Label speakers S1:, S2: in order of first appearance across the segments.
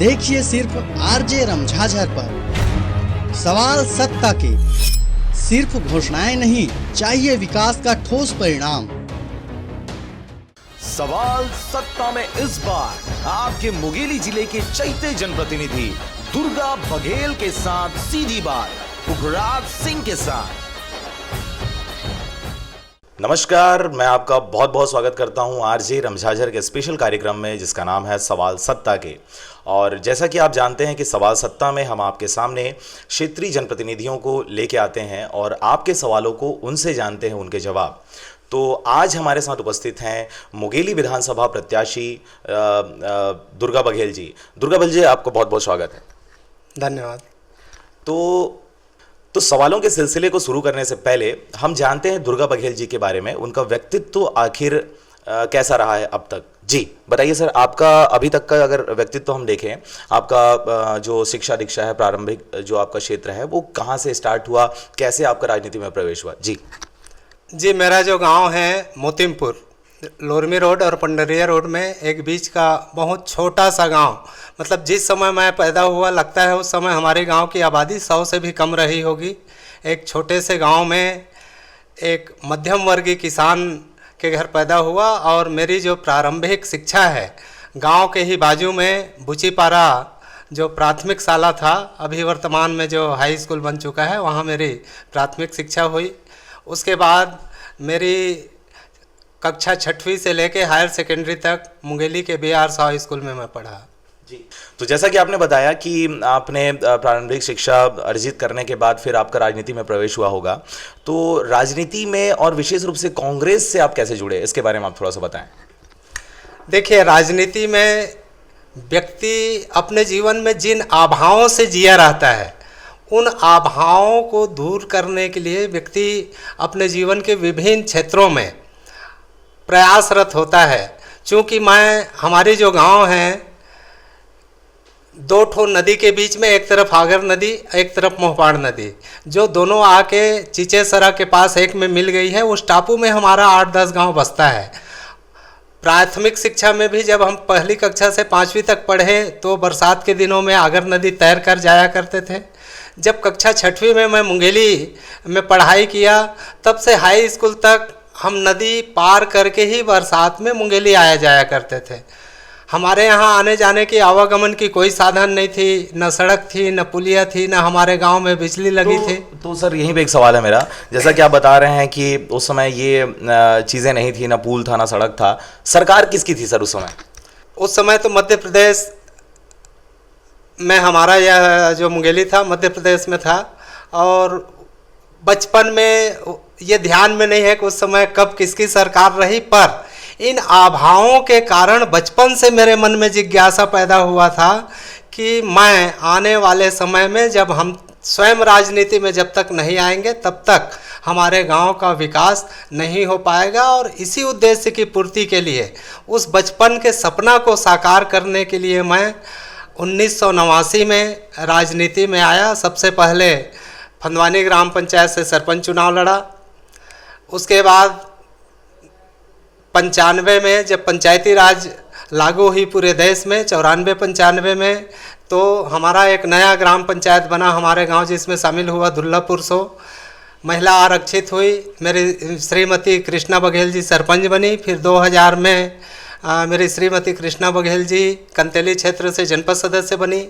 S1: देखिए सिर्फ आरजे रमझाझर पर। सवाल सत्ता के, सिर्फ घोषणाएं नहीं, चाहिए विकास का ठोस परिणाम।
S2: सवाल सत्ता में इस बार आपके मुंगेली जिले के चैते जनप्रतिनिधि दुर्गा बघेल के साथ सीधी बात पुखराज सिंह के साथ। नमस्कार, मैं आपका बहुत बहुत स्वागत करता हूं आरजे रमझाझर के स्पेशल कार्यक्रम में जिसका नाम है सवाल सत्ता के। और जैसा कि आप जानते हैं कि सवाल सत्ता में हम आपके सामने क्षेत्रीय जनप्रतिनिधियों को लेके आते हैं और आपके सवालों को उनसे जानते हैं उनके जवाब। तो आज हमारे साथ उपस्थित हैं मुंगेली विधानसभा प्रत्याशी दुर्गा बघेल जी। दुर्गा बघेल जी, आपको बहुत बहुत स्वागत है।
S3: धन्यवाद।
S2: तो सवालों के सिलसिले को शुरू करने से पहले हम जानते हैं दुर्गा बघेल जी के बारे में, उनका व्यक्तित्व आखिर कैसा रहा है अब तक। जी बताइए सर, आपका अभी तक का अगर व्यक्तित्व हम देखें, आपका जो शिक्षा दीक्षा है, प्रारंभिक जो आपका क्षेत्र है, वो कहाँ से स्टार्ट हुआ, कैसे आपका राजनीति में प्रवेश हुआ?
S3: जी, मेरा जो गांव है मोतिमपुर, लोरमी रोड और पंडरिया रोड में एक बीच का बहुत छोटा सा गांव। मतलब जिस समय मैं पैदा हुआ लगता है उस समय हमारे गांव की आबादी 100 से भी कम रही होगी। एक छोटे से गांव में एक मध्यम वर्गीय किसान के घर पैदा हुआ और मेरी जो प्रारंभिक शिक्षा है गांव के ही बाजू में बुचीपारा जो प्राथमिक शाला था, अभी वर्तमान में जो हाई स्कूल बन चुका है, वहाँ मेरी प्राथमिक शिक्षा हुई। उसके बाद मेरी कक्षा 6वीं से लेके हायर सेकेंडरी तक मुंगेली के BR साव स्कूल में मैं पढ़ा।
S2: जी, तो जैसा कि आपने बताया कि आपने प्रारंभिक शिक्षा अर्जित करने के बाद फिर आपका राजनीति में प्रवेश हुआ होगा, तो राजनीति में और विशेष रूप से कांग्रेस से आप कैसे जुड़े, इसके बारे में आप थोड़ा सा बताएं।
S3: देखिए, राजनीति में व्यक्ति अपने जीवन में जिन आभाओं से जिया रहता है, उन आभाओं को दूर करने के लिए व्यक्ति अपने जीवन के विभिन्न क्षेत्रों में प्रयासरत होता है। चूँकि हमारी जो गांव है, 2 ठो नदी के बीच में, एक तरफ आगर नदी, एक तरफ मोहपाड़ नदी, जो दोनों आके चीचेसरा के पास एक में मिल गई है। उस टापू में हमारा 8-10 गांव बसता है। प्राथमिक शिक्षा में भी जब हम पहली कक्षा से 5वीं तक पढ़े तो बरसात के दिनों में आगर नदी तैर कर जाया करते थे। जब कक्षा 6वीं में मैं मुंगेली में पढ़ाई किया, तब से हाई स्कूल तक हम नदी पार करके ही बरसात में मुंगेली आया जाया करते थे। हमारे यहाँ आने जाने की आवागमन की कोई साधन नहीं थी, न सड़क थी, न पुलिया थी, न हमारे गांव में बिजली लगी थी।
S2: तो सर यहीं पे एक सवाल है मेरा, जैसा कि आप बता रहे हैं कि उस समय ये चीज़ें नहीं थी, ना पुल था, ना सड़क था, सरकार किसकी थी सर उस समय?
S3: उस समय तो मध्य प्रदेश में हमारा यह जो मुंगेली था मध्य प्रदेश में था। और बचपन में ये ध्यान में नहीं है कि उस समय कब किसकी सरकार रही, पर इन आभाओं के कारण बचपन से मेरे मन में जिज्ञासा पैदा हुआ था कि मैं आने वाले समय में जब हम स्वयं राजनीति में जब तक नहीं आएंगे तब तक हमारे गांव का विकास नहीं हो पाएगा। और इसी उद्देश्य की पूर्ति के लिए, उस बचपन के सपना को साकार करने के लिए मैं 1989 में राजनीति में आया। सबसे पहले फंदवानी ग्राम पंचायत से सरपंच चुनाव लड़ा। उसके बाद 95 में जब पंचायती राज लागू हुई पूरे देश में, 94-95 में, तो हमारा एक नया ग्राम पंचायत बना हमारे गांव, जिसमें शामिल हुआ दुर्लभपुर सो। महिला आरक्षित हुई, मेरी श्रीमती कृष्णा बघेल जी सरपंच बनी। फिर 2000 में मेरी श्रीमती कृष्णा बघेल जी कंतेली क्षेत्र से जनपद सदस्य बनी।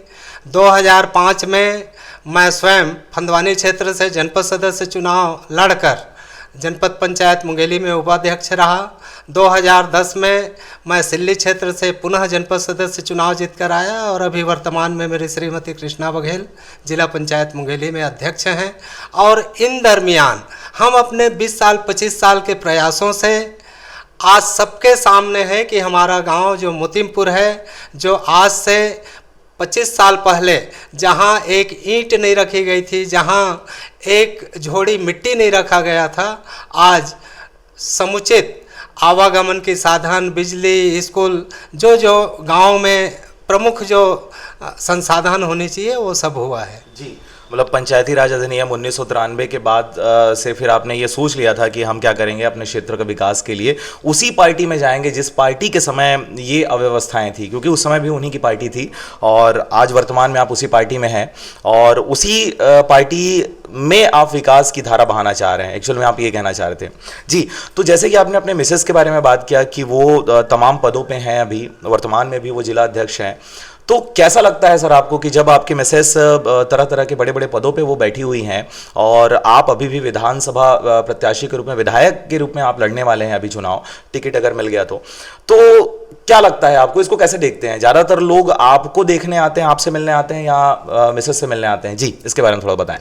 S3: 2005 में मैं स्वयं फंदवानी क्षेत्र से जनपद सदस्य चुनाव लड़कर जनपद पंचायत मुंगेली में उपाध्यक्ष रहा। 2010 में मैं सिल्ली क्षेत्र से पुनः जनपद सदस्य चुनाव जीतकर आया और अभी वर्तमान में मेरी श्रीमती कृष्णा बघेल जिला पंचायत मुंगेली में अध्यक्ष हैं। और इन दरमियान हम अपने 20 साल 25 साल के प्रयासों से आज सबके सामने है कि हमारा गांव जो मोतिमपुर है, जो आज से 25 साल पहले जहां एक ईंट नहीं रखी गई थी, जहां एक झोड़ी मिट्टी नहीं रखा गया था, आज समुचित आवागमन के साधन, बिजली, स्कूल, जो गांव में प्रमुख जो संसाधन होने चाहिए वो सब हुआ है।
S2: जी, मतलब पंचायती राज अधिनियम 1993 के बाद से फिर आपने ये सोच लिया था कि हम क्या करेंगे अपने क्षेत्र का विकास के लिए, उसी पार्टी में जाएंगे जिस पार्टी के समय ये अव्यवस्थाएं थी, क्योंकि उस समय भी उन्हीं की पार्टी थी और आज वर्तमान में आप उसी पार्टी में हैं और उसी पार्टी में आप विकास की धारा बहाना चाह रहे हैं। एक्चुअल में आप ये कहना चाह रहे थे जी। तो जैसे कि आपने अपने मिसेस के बारे में बात किया कि वो तमाम पदों पे हैं, अभी वर्तमान में भी वो जिला अध्यक्ष हैं, तो कैसा लगता है सर आपको कि जब आपकी मिसेस तरह तरह के बड़े बड़े पदों पे वो बैठी हुई हैं और आप अभी भी विधानसभा प्रत्याशी के रूप में, विधायक के रूप में आप लड़ने वाले हैं अभी चुनाव, टिकट अगर मिल गया तो क्या लगता है आपको, इसको कैसे देखते हैं? ज़्यादातर लोग आपको देखने आते हैं, आपसे मिलने आते हैं या मिसेस से मिलने आते हैं? जी, इसके बारे में थोड़ा बताएं।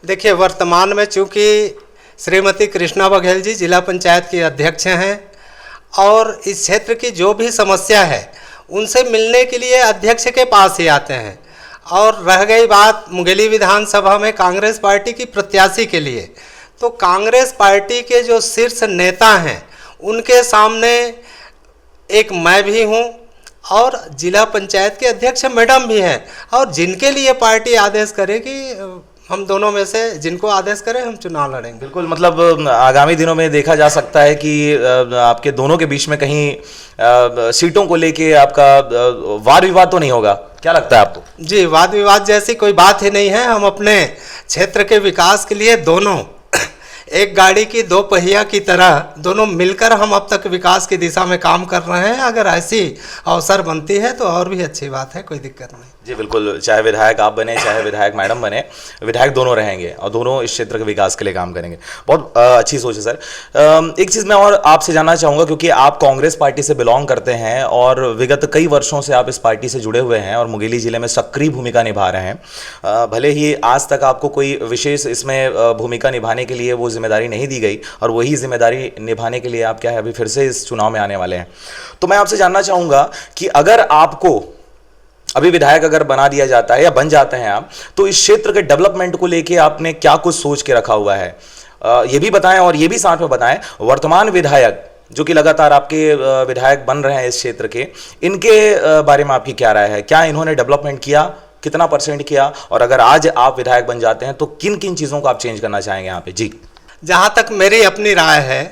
S3: देखिए, वर्तमान में चूँकि श्रीमती कृष्णा बघेल जी जिला पंचायत की अध्यक्ष हैं और इस क्षेत्र की जो भी समस्या है उनसे मिलने के लिए अध्यक्ष के पास ही आते हैं। और रह गई बात मुंगेली विधानसभा में कांग्रेस पार्टी की प्रत्याशी के लिए, तो कांग्रेस पार्टी के जो शीर्ष नेता हैं उनके सामने एक मैं भी हूं और जिला पंचायत के अध्यक्ष मैडम भी हैं, और जिनके लिए पार्टी आदेश करेगी हम दोनों में से जिनको आदेश करें हम चुनाव लड़ेंगे।
S2: बिल्कुल, मतलब आगामी दिनों में देखा जा सकता है कि आपके दोनों के बीच में कहीं सीटों को लेके आपका वाद विवाद तो नहीं होगा, क्या लगता है आपको?
S3: जी, वाद विवाद जैसी कोई बात ही नहीं है। हम अपने क्षेत्र के विकास के लिए दोनों एक गाड़ी की दो पहिया की तरह दोनों मिलकर हम अब तक विकास की दिशा में काम कर रहे हैं। अगर ऐसी अवसर बनती है तो और भी अच्छी बात है, कोई दिक्कत नहीं।
S2: जी बिल्कुल, चाहे विधायक आप बने चाहे विधायक मैडम बने, विधायक दोनों रहेंगे और दोनों इस क्षेत्र के विकास के लिए काम करेंगे। बहुत अच्छी सोच है सर। एक चीज़ मैं और आपसे जानना चाहूँगा, क्योंकि आप कांग्रेस पार्टी से बिलोंग करते हैं और विगत कई वर्षों से आप इस पार्टी से जुड़े हुए हैं और मुंगेली जिले में सक्रिय भूमिका निभा रहे हैं। भले ही आज तक आपको कोई विशेष इसमें भूमिका निभाने के लिए वो जिम्मेदारी नहीं दी गई और वही जिम्मेदारी निभाने के लिए आप क्या है अभी फिर से इस चुनाव में आने वाले हैं। तो मैं आपसे जानना चाहूँगा कि अगर आपको अभी विधायक अगर बना दिया जाता है या बन जाते हैं आप, तो इस क्षेत्र के डेवलपमेंट को लेके आपने क्या कुछ सोच के रखा हुआ है, ये भी बताएं और ये भी साथ में बताएं वर्तमान विधायक जो कि लगातार आपके विधायक बन रहे हैं इस क्षेत्र के, इनके बारे में आपकी क्या राय है? क्या इन्होंने डेवलपमेंट किया, कितना % किया, और अगर आज आप विधायक बन जाते हैं तो किन किन चीज़ों को आप चेंज करना चाहेंगे यहाँ पे? जी,
S3: जहाँ तक मेरी अपनी राय है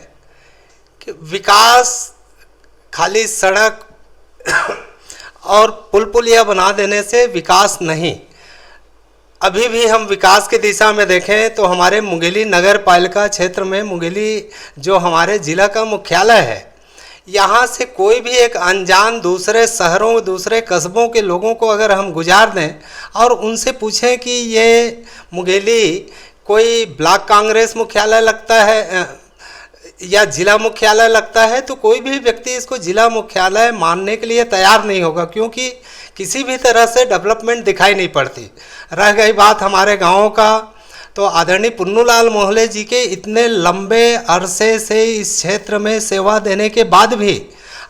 S3: कि विकास खाली सड़क और पुल पुलिया बना देने से विकास नहीं। अभी भी हम विकास की दिशा में देखें तो हमारे मुंगेली नगर पालिका क्षेत्र में मुंगेली जो हमारे ज़िला का मुख्यालय है, यहाँ से कोई भी एक अनजान दूसरे शहरों दूसरे कस्बों के लोगों को अगर हम गुजार दें और उनसे पूछें कि ये मुंगेली कोई ब्लॉक कांग्रेस मुख्यालय लगता है या जिला मुख्यालय लगता है, तो कोई भी व्यक्ति इसको जिला मुख्यालय मानने के लिए तैयार नहीं होगा, क्योंकि किसी भी तरह से डेवलपमेंट दिखाई नहीं पड़ती। रह गई बात हमारे गाँव का, तो आदरणीय पुन्नूलाल मोहले जी के इतने लंबे अरसे से इस क्षेत्र में सेवा देने के बाद भी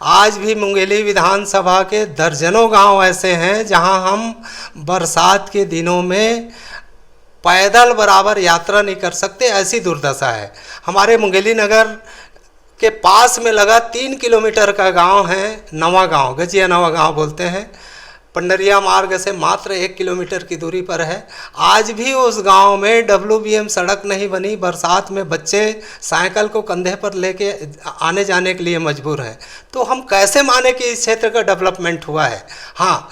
S3: आज भी मुंगेली विधानसभा के दर्जनों गांव ऐसे हैं जहां हम बरसात के दिनों में पैदल बराबर यात्रा नहीं कर सकते, ऐसी दुर्दशा है। हमारे मुंगेली नगर के पास में लगा 3 किलोमीटर का गांव है नवा गांव, गजिया नवा गांव बोलते हैं, पंडरिया मार्ग से मात्र 1 किलोमीटर की दूरी पर है। आज भी उस गांव में WBM सड़क नहीं बनी, बरसात में बच्चे साइकिल को कंधे पर लेके आने जाने के लिए मजबूर हैं। तो हम कैसे माने कि इस क्षेत्र का डेवलपमेंट हुआ है? हाँ,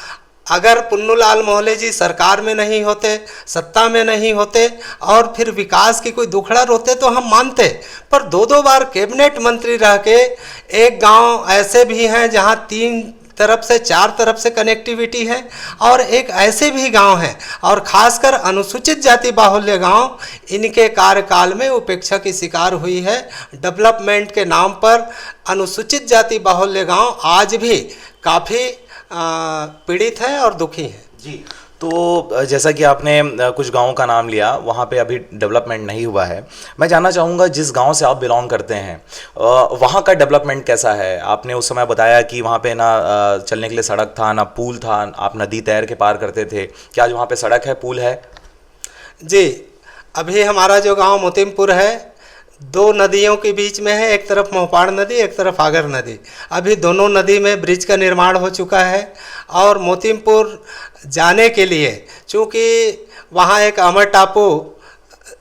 S3: अगर पुन्नूलाल मोहले जी सरकार में नहीं होते, सत्ता में नहीं होते और फिर विकास की कोई दुखड़ा रोते तो हम मानते, पर 2-2 बार कैबिनेट मंत्री रह के एक गांव ऐसे भी हैं जहां 3 तरफ से 4 तरफ से कनेक्टिविटी है, और एक ऐसे भी गांव हैं और खासकर अनुसूचित जाति बाहुल्य गांव इनके कार्यकाल में उपेक्षा की शिकार हुई है। डेवलपमेंट के नाम पर अनुसूचित जाति बाहुल्य गांव आज भी काफ़ी पीड़ित है और दुखी है। जी,
S2: तो जैसा कि आपने कुछ गांवों का नाम लिया, वहाँ पे अभी डेवलपमेंट नहीं हुआ है। मैं जानना चाहूँगा जिस गांव से आप बिलोंग करते हैं वहाँ का डेवलपमेंट कैसा है? आपने उस समय बताया कि वहाँ पे ना चलने के लिए सड़क था, ना पुल था, आप नदी तैर के पार करते थे। क्या आज वहाँ पे सड़क है, पुल है?
S3: जी, अभी हमारा जो गाँव मोतिमपुर है 2 नदियों के बीच में है, एक तरफ मोहपाड़ नदी, एक तरफ आगर नदी। अभी दोनों नदी में ब्रिज का निर्माण हो चुका है और मोतिमपुर जाने के लिए, चूँकि वहाँ एक अमर टापू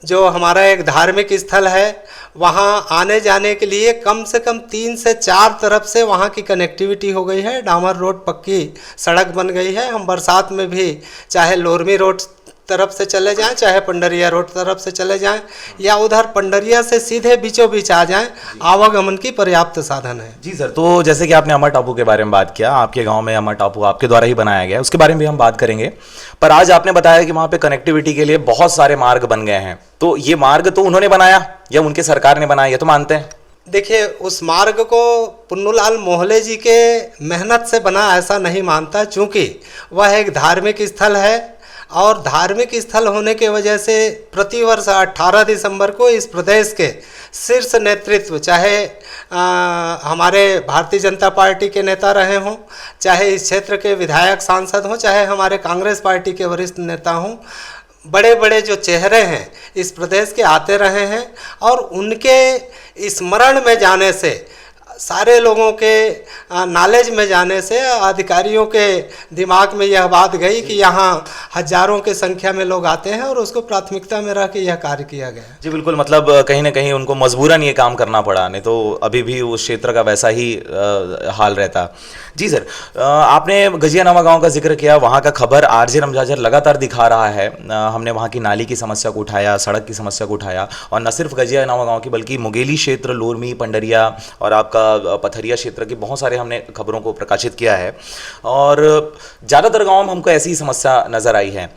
S3: जो हमारा एक धार्मिक स्थल है, वहाँ आने जाने के लिए कम से कम 3 से 4 तरफ से वहाँ की कनेक्टिविटी हो गई है। डामर रोड पक्की सड़क बन गई है। हम बरसात में भी चाहे लोरमी रोड तरफ से चले जाएं, चाहे पंडरिया रोड तरफ से चले जाएं, या उधर पंडरिया से सीधे बीचों बीच आ जाएं, आवागमन की पर्याप्त साधन है।
S2: जी सर, तो जैसे कि आपने अमर टापू के बारे में बात किया, आपके गांव में अमर टापू आपके द्वारा ही बनाया गया है, उसके बारे में भी हम बात करेंगे। पर आज आपने बताया कि वहाँ पे कनेक्टिविटी के लिए बहुत सारे मार्ग बन गए हैं, तो ये मार्ग तो उन्होंने बनाया या उनके सरकार ने बनाया, ये तो मानते हैं?
S3: देखिए, उस मार्ग को पुन्नूलाल मोहले जी के मेहनत से बना ऐसा नहीं मानता, चूँकि वह एक धार्मिक स्थल है और धार्मिक स्थल होने के वजह से प्रतिवर्ष 18 दिसंबर को इस प्रदेश के शीर्ष नेतृत्व, चाहे हमारे भारतीय जनता पार्टी के नेता रहे हों, चाहे इस क्षेत्र के विधायक सांसद हों, चाहे हमारे कांग्रेस पार्टी के वरिष्ठ नेता हों, बड़े बड़े जो चेहरे हैं इस प्रदेश के आते रहे हैं और उनके स्मरण में जाने से, सारे लोगों के नॉलेज में जाने से अधिकारियों के दिमाग में यह बात गई कि यहाँ हजारों की संख्या में लोग आते हैं और उसको प्राथमिकता में रख के यह कार्य किया गया।
S2: जी बिल्कुल, मतलब कहीं ना कहीं उनको मजबूरन ये काम करना पड़ा, नहीं तो अभी भी उस क्षेत्र का वैसा ही हाल रहता। जी सर, आपने गजियानामा गांव का जिक्र किया, वहाँ का खबर आरजे रमझाझर लगातार दिखा रहा है। हमने वहाँ की नाली की समस्या को उठाया, सड़क की समस्या को उठाया, और न सिर्फ गजियानामा गांव की बल्कि मुंगेली क्षेत्र, लोरमी, पंडरिया और आपका पथरिया क्षेत्र की बहुत सारे हमने खबरों को प्रकाशित किया है, और ज़्यादातर गाँव में हमको ऐसी ही समस्या नज़र आई है।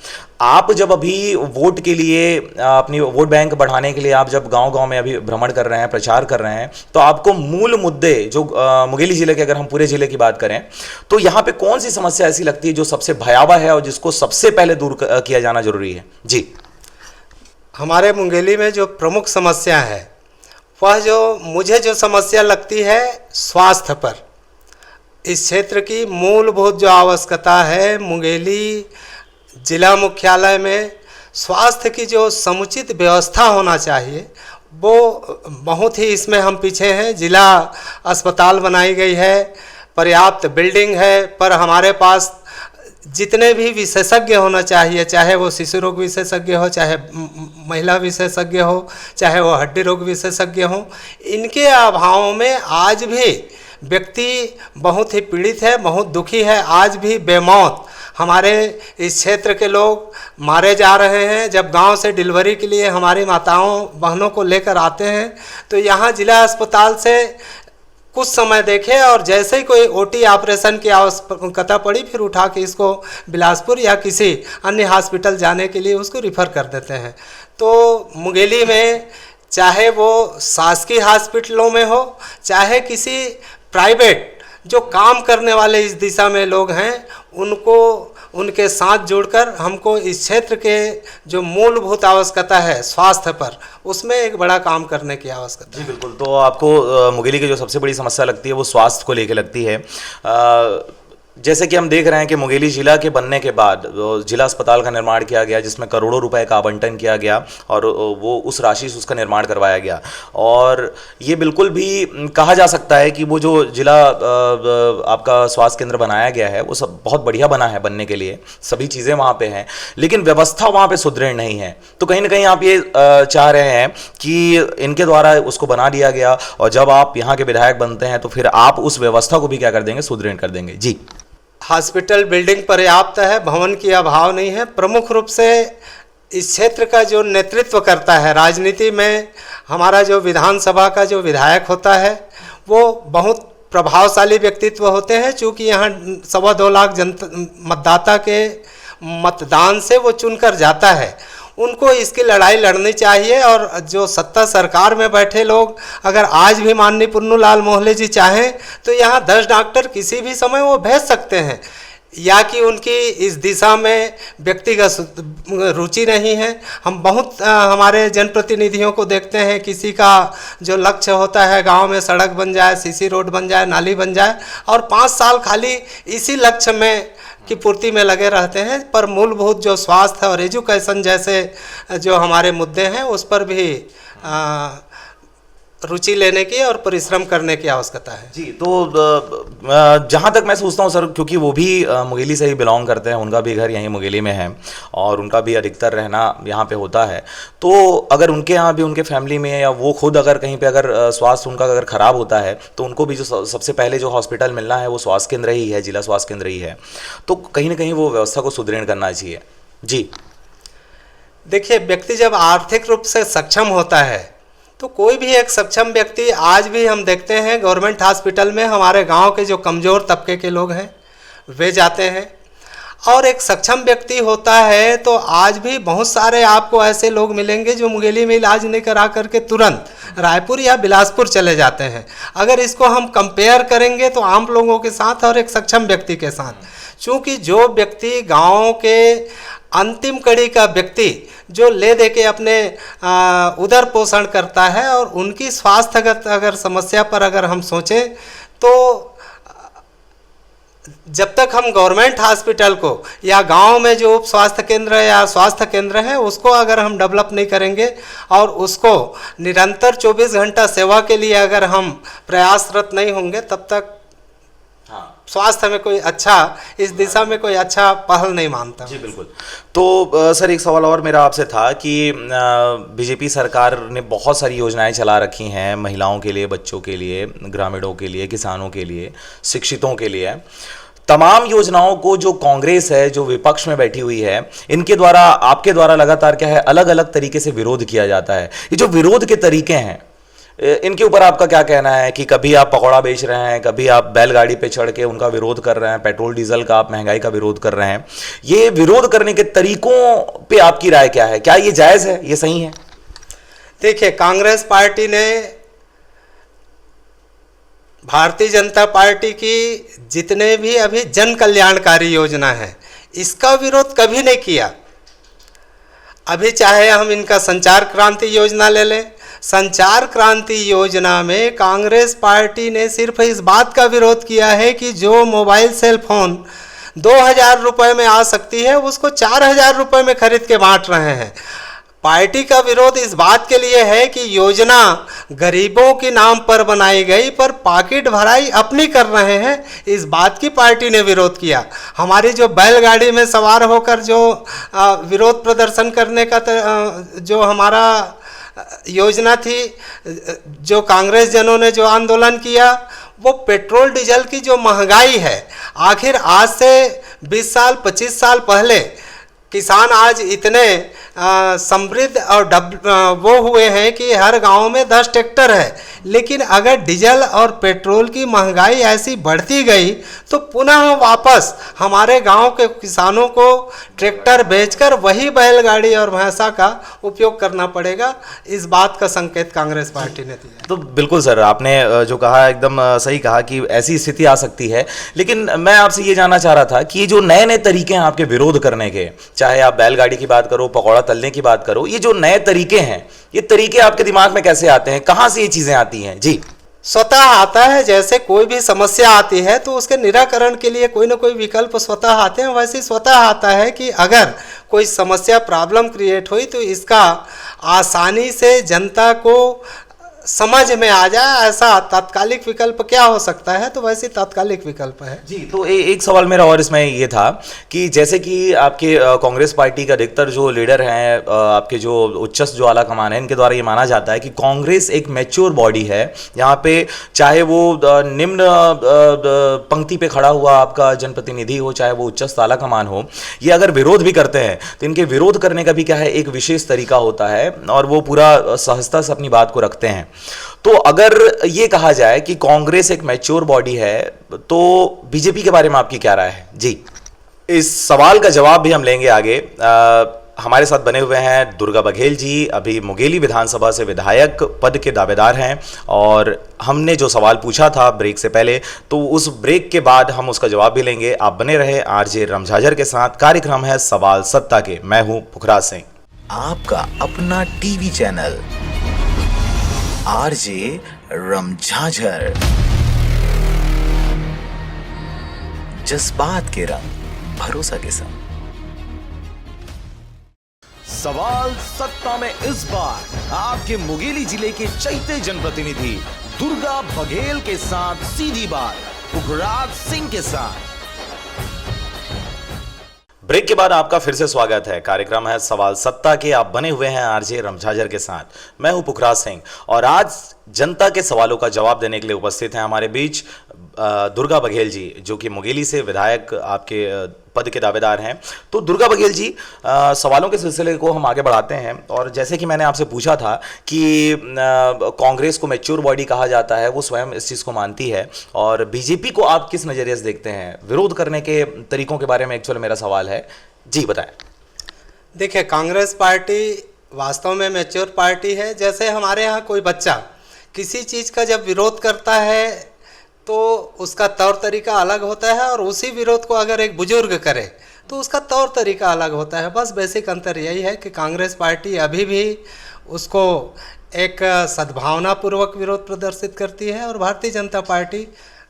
S2: आप जब अभी वोट के लिए, अपनी वोट बैंक बढ़ाने के लिए आप जब गांव-गांव में अभी भ्रमण कर रहे हैं, प्रचार कर रहे हैं, तो आपको मूल मुद्दे जो मुंगेली जिले के, अगर हम पूरे जिले की बात करें, तो यहाँ पे कौन सी समस्या ऐसी लगती है जो सबसे भयावह है और जिसको सबसे पहले दूर किया जाना जरूरी है? जी,
S3: हमारे मुंगेली में जो प्रमुख समस्या है, वह मुझे जो समस्या लगती है स्वास्थ्य पर। इस क्षेत्र की मूलभूत जो आवश्यकता है, मुंगेली जिला मुख्यालय में स्वास्थ्य की जो समुचित व्यवस्था होना चाहिए, वो बहुत ही इसमें हम पीछे हैं। जिला अस्पताल बनाई गई है, पर्याप्त बिल्डिंग है, पर हमारे पास जितने भी विशेषज्ञ होना चाहिए, चाहे वो शिशु रोग विशेषज्ञ हो, चाहे महिला विशेषज्ञ हो, चाहे वो हड्डी रोग विशेषज्ञ हो, इनके अभाव में आज भी व्यक्ति बहुत ही पीड़ित है, बहुत दुखी है। आज भी बेमौत हमारे इस क्षेत्र के लोग मारे जा रहे हैं। जब गांव से डिलीवरी के लिए हमारी माताओं बहनों को लेकर आते हैं, तो यहाँ जिला अस्पताल से कुछ समय देखे और जैसे ही कोई ओटी ऑपरेशन की आवश्यकता पड़ी, फिर उठा के इसको बिलासपुर या किसी अन्य हॉस्पिटल जाने के लिए उसको रिफ़र कर देते हैं। तो मुंगेली में चाहे वो शासकीय हॉस्पिटलों में हो, चाहे किसी प्राइवेट जो काम करने वाले इस दिशा में लोग हैं, उनको उनके साथ जुड़कर हमको इस क्षेत्र के जो मूलभूत आवश्यकता है स्वास्थ्य पर, उसमें एक बड़ा काम करने की आवश्यकता है।
S2: जी बिल्कुल, तो आपको मुंगेली की जो सबसे बड़ी समस्या लगती है वो स्वास्थ्य को लेकर लगती है। जैसे कि हम देख रहे हैं कि मुंगेली जिला के बनने के बाद जिला अस्पताल का निर्माण किया गया, जिसमें करोड़ों रुपए का आवंटन किया गया और वो उस राशि से उसका निर्माण करवाया गया, और ये बिल्कुल भी कहा जा सकता है कि वो जो जिला आपका स्वास्थ्य केंद्र बनाया गया है वो सब बहुत बढ़िया बना है बनने के लिए, सभी चीज़ें वहाँ पे हैं, लेकिन व्यवस्था वहाँ पे सुदृढ़ नहीं है। तो कहीं ना कहीं आप ये चाह रहे हैं कि इनके द्वारा उसको बना दिया गया, और जब आप यहाँ के विधायक बनते हैं तो फिर आप उस व्यवस्था को भी क्या कर देंगे, सुदृढ़ कर देंगे। जी,
S3: हॉस्पिटल बिल्डिंग पर्याप्त है, भवन की अभाव नहीं है। प्रमुख रूप से इस क्षेत्र का जो नेतृत्व करता है राजनीति में, हमारा जो विधानसभा का जो विधायक होता है, वो बहुत प्रभावशाली व्यक्तित्व होते हैं। चूँकि यहाँ 2.25 लाख मतदाता के मतदान से वो चुनकर जाता है, उनको इसकी लड़ाई लड़नी चाहिए। और जो सत्ता सरकार में बैठे लोग, अगर आज भी माननीय पुन्नूलाल मोहले जी चाहें तो यहाँ 10 डॉक्टर किसी भी समय वो भेज सकते हैं, या कि उनकी इस दिशा में व्यक्तिगत रुचि नहीं है। हम बहुत हमारे जनप्रतिनिधियों को देखते हैं, किसी का जो लक्ष्य होता है गांव में सड़क बन जाए, सीसी रोड बन जाए, नाली बन जाए, और 5 साल खाली इसी लक्ष्य में की पूर्ति में लगे रहते हैं, पर मूलभूत जो स्वास्थ्य और एजुकेशन जैसे जो हमारे मुद्दे हैं उस पर भी रुचि लेने की और परिश्रम करने की आवश्यकता है।
S2: जी, तो जहाँ तक मैं सोचता हूँ सर, क्योंकि वो भी मुंगेली से ही बिलोंग करते हैं, उनका भी घर यहीं मुंगेली में है और उनका भी अधिकतर रहना यहाँ पे होता है, तो अगर उनके यहाँ भी उनके फैमिली में या वो खुद अगर कहीं पे अगर स्वास्थ्य उनका अगर ख़राब होता है तो उनको भी जो सबसे पहले जो हॉस्पिटल मिलना है वो स्वास्थ्य केंद्र ही है, जिला स्वास्थ्य केंद्र ही है, तो कहीं ना कहीं वो व्यवस्था को सुदृढ़ करना चाहिए। जी
S3: देखिए, व्यक्ति जब आर्थिक रूप से सक्षम होता है तो कोई भी एक सक्षम व्यक्ति, आज भी हम देखते हैं गवर्नमेंट हॉस्पिटल में हमारे गांव के जो कमज़ोर तबके के लोग हैं वे जाते हैं, और एक सक्षम व्यक्ति होता है तो आज भी बहुत सारे आपको ऐसे लोग मिलेंगे जो मुंगेली में इलाज नहीं करा करके तुरंत रायपुर या बिलासपुर चले जाते हैं। अगर इसको हम कंपेयर करेंगे तो आम लोगों के साथ और एक सक्षम व्यक्ति के साथ, चूँकि जो व्यक्ति गाँव के अंतिम कड़ी का व्यक्ति जो ले दे के अपने उदर पोषण करता है, और उनकी स्वास्थ्यगत अगर समस्या पर अगर हम सोचें तो जब तक हम गवर्नमेंट हॉस्पिटल को या गांव में जो उप स्वास्थ्य केंद्र या स्वास्थ्य केंद्र है उसको अगर हम डेवलप नहीं करेंगे और उसको निरंतर 24 घंटा सेवा के लिए अगर हम प्रयासरत नहीं होंगे, तब तक स्वास्थ्य में कोई अच्छा, इस दिशा में कोई अच्छा पहल नहीं मानता।
S2: जी बिल्कुल। तो सर एक सवाल और मेरा आपसे था कि बीजेपी सरकार ने बहुत सारी योजनाएं चला रखी हैं महिलाओं के लिए, बच्चों के लिए, ग्रामीणों के लिए, किसानों के लिए, शिक्षितों के लिए। तमाम योजनाओं को जो कांग्रेस है, जो विपक्ष में बैठी हुई है, इनके द्वारा, आपके द्वारा लगातार क्या है, अलग अलग तरीके से विरोध किया जाता है। ये जो विरोध के तरीके हैं इनके ऊपर आपका क्या कहना है कि कभी आप पकौड़ा बेच रहे हैं, कभी आप बैलगाड़ी पे चढ़ के उनका विरोध कर रहे हैं, पेट्रोल डीजल का आप महंगाई का विरोध कर रहे हैं, ये विरोध करने के तरीकों पे आपकी राय क्या है? क्या ये जायज़ है, ये सही है?
S3: देखिए, कांग्रेस पार्टी ने भारतीय जनता पार्टी की जितने भी अभी जन कल्याणकारी योजना है इसका विरोध कभी नहीं किया। अभी चाहे हम इनका संचार क्रांति योजना ले लें, संचार क्रांति योजना में कांग्रेस पार्टी ने सिर्फ इस बात का विरोध किया है कि जो मोबाइल सेल फोन 2000 रुपये में आ सकती है उसको 4000 रुपये में खरीद के बांट रहे हैं। पार्टी का विरोध इस बात के लिए है कि योजना गरीबों के नाम पर बनाई गई पर पॉकेट भराई अपनी कर रहे हैं, इस बात की पार्टी ने विरोध किया। हमारी जो बैलगाड़ी में सवार होकर जो विरोध प्रदर्शन करने का जो हमारा योजना थी, जो कांग्रेस जनों ने जो आंदोलन किया, वो पेट्रोल डीजल की जो महंगाई है, आखिर आज से 20 साल 25 साल पहले किसान आज इतने समृद्ध और वो हुए हैं कि हर गांव में 10 ट्रैक्टर है, लेकिन अगर डीजल और पेट्रोल की महंगाई ऐसी बढ़ती गई तो पुनः वापस हमारे गांव के किसानों को ट्रैक्टर बेचकर वही बैलगाड़ी और भैंसा का उपयोग करना पड़ेगा। इस बात का संकेत कांग्रेस पार्टी ने दिया।
S2: तो बिल्कुल सर, आपने जो कहा एकदम सही कहा कि ऐसी स्थिति आ सकती है, लेकिन मैं आपसे ये जानना चाह रहा था कि ये जो नए नए तरीके हैं आपके विरोध करने के, चाहे आप बैलगाड़ी की बात करो, पकौड़ा तलने की बात करो, ये जो नए तरीके हैं, ये तरीके आपके दिमाग में कैसे आते हैं, कहाँ से ये चीज़ें आती हैं? जी,
S3: स्वतः आता है। जैसे कोई भी समस्या आती है तो उसके निराकरण के लिए कोई ना कोई विकल्प स्वतः आते हैं, वैसे स्वतः आता है कि अगर कोई समस्या, प्रॉब्लम क्रिएट हुई तो इसका आसानी से जनता को समझ में आ जाए, ऐसा तात्कालिक विकल्प क्या हो सकता है, तो वैसे तात्कालिक विकल्प है।
S2: जी, तो एक सवाल मेरा और इसमें ये था कि जैसे कि आपके कांग्रेस पार्टी का अधिकतर जो लीडर हैं, आपके जो उच्चस्थ जो आला कमान है, इनके द्वारा ये माना जाता है कि कांग्रेस एक मैच्योर बॉडी है, यहाँ पे चाहे वो निम्न पंक्ति पे खड़ा हुआ आपका जनप्रतिनिधि हो, चाहे वो उच्चस्थ आला कमान हो, ये अगर विरोध भी करते हैं तो इनके विरोध करने का भी क्या है, एक विशेष तरीका होता है और वो पूरा सहजता से अपनी बात को रखते हैं। तो अगर ये कहा जाए कि कांग्रेस एक मैच्योर बॉडी है, तो बीजेपी के बारे में आपकी क्या राय है? जी, इस सवाल का जवाब भी हम लेंगे आगे। हमारे साथ बने हुए हैं दुर्गा बघेल जी, अभी मुंगेली विधानसभा से विधायक पद के दावेदार हैं, और हमने जो सवाल पूछा था ब्रेक से पहले, तो उस ब्रेक के बाद हम उसका जवाब भी लेंगे। आप बने रहे आरजे रमझाझर के साथ। कार्यक्रम है सवाल सत्ता के, मैं हूं पुखराज सिंह।
S4: आपका अपना टीवी चैनल आरजे रमझाझर, जज्बात के रंग, भरोसा के संग।
S2: सवाल सत्ता में इस बार आपके मुंगेली जिले के चैते जनप्रतिनिधि दुर्गा बघेल के साथ सीधी बात पुखराज सिंह के साथ। ब्रेक के बाद आपका फिर से स्वागत है। कार्यक्रम है सवाल सत्ता के। आप बने हुए हैं आरजे रमझाझर के साथ। मैं हूं पुखराज सिंह और आज जनता के सवालों का जवाब देने के लिए उपस्थित हैं हमारे बीच दुर्गा बघेल जी, जो कि मुंगेली से विधायक आपके पद के दावेदार हैं। तो दुर्गा बघेल जी, सवालों के सिलसिले को हम आगे बढ़ाते हैं। और जैसे कि मैंने आपसे पूछा था कि कांग्रेस को मैच्योर बॉडी कहा जाता है, वो स्वयं इस चीज़ को मानती है, और बीजेपी को आप किस नज़रिए से देखते हैं? विरोध करने के तरीकों के बारे में एक्चुअली मेरा सवाल है जी, बताएं।
S3: देखिए, कांग्रेस पार्टी वास्तव में मैच्योर पार्टी है। जैसे हमारे यहाँ कोई बच्चा किसी चीज़ का जब विरोध करता है तो उसका तौर तरीका अलग होता है, और उसी विरोध को अगर एक बुजुर्ग करे तो उसका तौर तरीका अलग होता है। बस बेसिक अंतर यही है कि कांग्रेस पार्टी अभी भी उसको एक सद्भावनापूर्वक विरोध प्रदर्शित करती है और भारतीय जनता पार्टी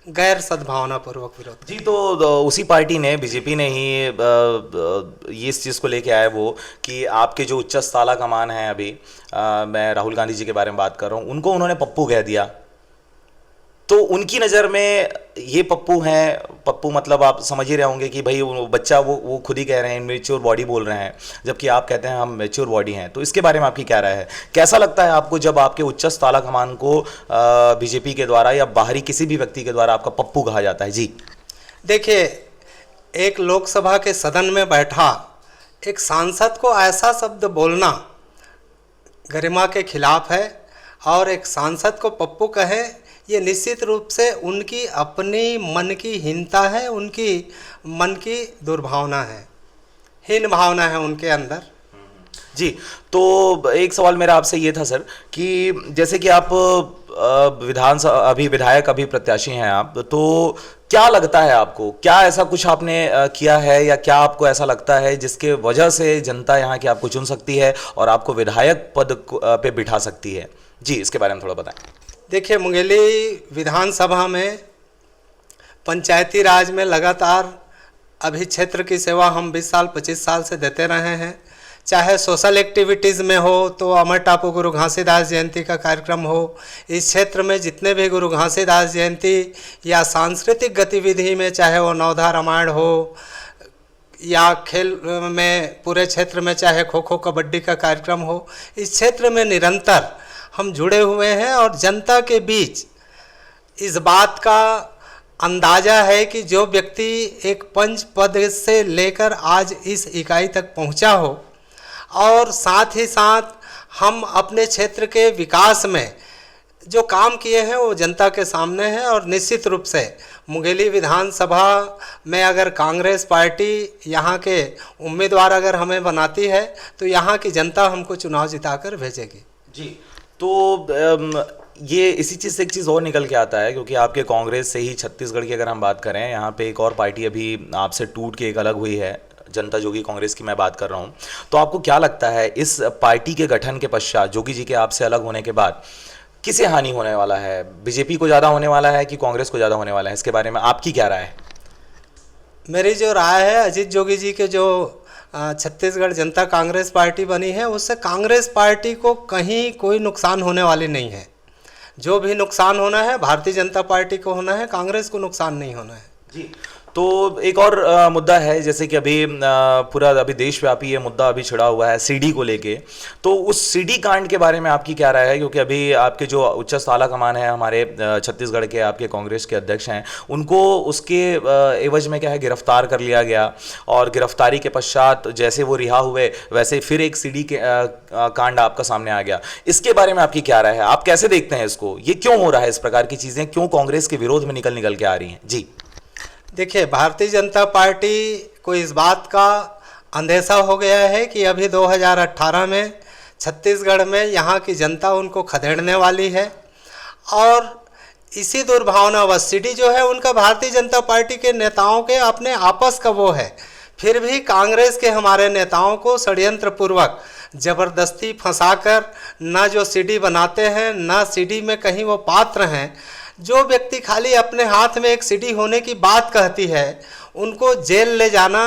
S3: गैर सद्भावनापूर्वक विरोध
S2: जी। तो उसी पार्टी ने, बीजेपी ने ही ये इस चीज़ को लेके आया वो कि आपके जो उच्च ताला कमान है अभी, मैं राहुल गांधी जी के बारे में बात कर रहा हूँ, उनको उन्होंने पप्पू कह दिया। तो उनकी नज़र में ये पप्पू हैं, पप्पू मतलब आप समझ ही रहे होंगे कि भाई वो बच्चा वो खुद ही कह रहे हैं मैच्योर बॉडी बोल रहे हैं, जबकि आप कहते हैं हम मैच्योर बॉडी हैं। तो इसके बारे में आपकी क्या राय है? कैसा लगता है आपको जब आपके उच्च ताला कमान को बीजेपी के द्वारा या बाहरी किसी भी व्यक्ति के द्वारा आपका पप्पू कहा जाता है? जी
S3: देखिए, एक लोकसभा के सदन में बैठा एक सांसद को ऐसा शब्द बोलना गरिमा के खिलाफ है, और एक सांसद को पप्पू कहे ये निश्चित रूप से उनकी अपनी मन की हीनता है, उनकी मन की दुर्भावना है, हीन भावना है उनके अंदर।
S2: जी। तो एक सवाल मेरा आपसे ये था सर कि जैसे कि आप विधायक अभी प्रत्याशी हैं आप, तो क्या लगता है आपको, क्या ऐसा कुछ आपने किया है या क्या आपको ऐसा लगता है जिसके वजह से जनता यहाँ की आपको चुन सकती है और आपको विधायक पद पे बिठा सकती है? जी, इसके बारे में थोड़ा बताएं।
S3: देखिए, मुंगेली विधानसभा में पंचायती राज में लगातार अभी क्षेत्र की सेवा हम 20 साल 25 साल से देते रहे हैं। चाहे सोशल एक्टिविटीज़ में हो तो अमर टापू गुरु घासीदास जयंती का कार्यक्रम हो, इस क्षेत्र में जितने भी गुरु घासीदास जयंती या सांस्कृतिक गतिविधि में, चाहे वो नवधा रामायण हो या खेल में पूरे क्षेत्र में, चाहे खो खो कबड्डी का कार्यक्रम हो, इस क्षेत्र में निरंतर हम जुड़े हुए हैं। और जनता के बीच इस बात का अंदाज़ा है कि जो व्यक्ति एक पंच पद से लेकर आज इस इकाई तक पहुंचा हो, और साथ ही साथ हम अपने क्षेत्र के विकास में जो काम किए हैं वो जनता के सामने है। और निश्चित रूप से मुंगेली विधानसभा में अगर कांग्रेस पार्टी यहाँ के उम्मीदवार अगर हमें बनाती है तो यहाँ की जनता हमको चुनाव जिताकर भेजेगी।
S2: जी। तो ये इसी चीज़ से एक चीज़ और निकल के आता है, क्योंकि आपके कांग्रेस से ही छत्तीसगढ़ की अगर हम बात करें, यहाँ पे एक और पार्टी अभी आपसे टूट के एक अलग हुई है, जनता जोगी कांग्रेस की मैं बात कर रहा हूँ। तो आपको क्या लगता है इस पार्टी के गठन के पश्चात, जोगी जी के आपसे अलग होने के बाद, किसे हानि होने वाला है? बीजेपी को ज़्यादा होने वाला है कि कांग्रेस को ज़्यादा होने वाला है? इसके बारे में आपकी क्या राय है?
S3: मेरी जो राय है, अजीत जोगी जी के जो छत्तीसगढ़ जनता कांग्रेस पार्टी बनी है, उससे कांग्रेस पार्टी को कहीं कोई नुकसान होने वाली नहीं है। जो भी नुकसान होना है भारतीय जनता पार्टी को होना है, कांग्रेस को नुकसान नहीं होना है।
S2: जी। तो एक और मुद्दा है, जैसे कि अभी पूरा अभी देशव्यापी ये मुद्दा अभी छिड़ा हुआ है सीडी को लेके। तो उस सीडी कांड के बारे में आपकी क्या राय है? क्योंकि अभी आपके जो उच्च ताला कमान है हमारे छत्तीसगढ़ के, आपके कांग्रेस के अध्यक्ष हैं, उनको उसके एवज में क्या है गिरफ्तार कर लिया गया, और गिरफ्तारी के पश्चात जैसे वो रिहा हुए वैसे फिर एक सीडी के कांड आपका सामने आ गया। इसके बारे में आपकी क्या राय है? आप कैसे देखते हैं इसको? ये क्यों हो रहा है? इस प्रकार की चीज़ें क्यों कांग्रेस के विरोध में निकल के आ रही हैं? जी
S3: देखिए, भारतीय जनता पार्टी को इस बात का अंदेशा हो गया है कि अभी 2018 में छत्तीसगढ़ में यहाँ की जनता उनको खदेड़ने वाली है, और इसी दुर्भावनावश सीडी जो है उनका भारतीय जनता पार्टी के नेताओं के अपने आपस का वो है। फिर भी कांग्रेस के हमारे नेताओं को षड्यंत्र पूर्वक ज़बरदस्ती फंसाकर न जो सीडी बनाते हैं, न सीडी में कहीं वो पात्र हैं। जो व्यक्ति खाली अपने हाथ में एक सीडी होने की बात कहती है, उनको जेल ले जाना,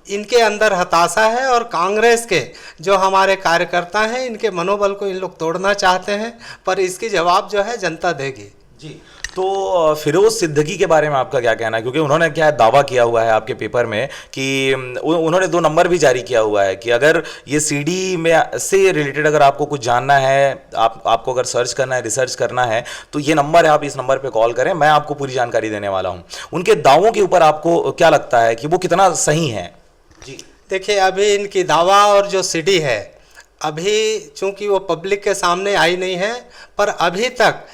S3: इनके अंदर हताशा है और कांग्रेस के जो हमारे कार्यकर्ता हैं इनके मनोबल को इन लोग तोड़ना चाहते हैं, पर इसकी जवाब जो है जनता देगी।
S2: जी, तो फिरोज सिद्दीकी के बारे में आपका क्या कहना है? क्योंकि उन्होंने क्या दावा किया हुआ है आपके पेपर में कि उन्होंने 2 नंबर भी जारी किया हुआ है कि अगर ये सीडी में से रिलेटेड अगर आपको कुछ जानना है, आपको अगर सर्च करना है, रिसर्च करना है, तो ये नंबर है, आप इस नंबर पे कॉल करें, मैं आपको पूरी जानकारी देने वाला हूँ। उनके दावों के ऊपर आपको क्या लगता है कि वो कितना सही है? जी
S3: देखिए, अभी इनकी दावा और जो सीडी है, अभी चूंकि वो पब्लिक के सामने आई नहीं है, पर अभी तक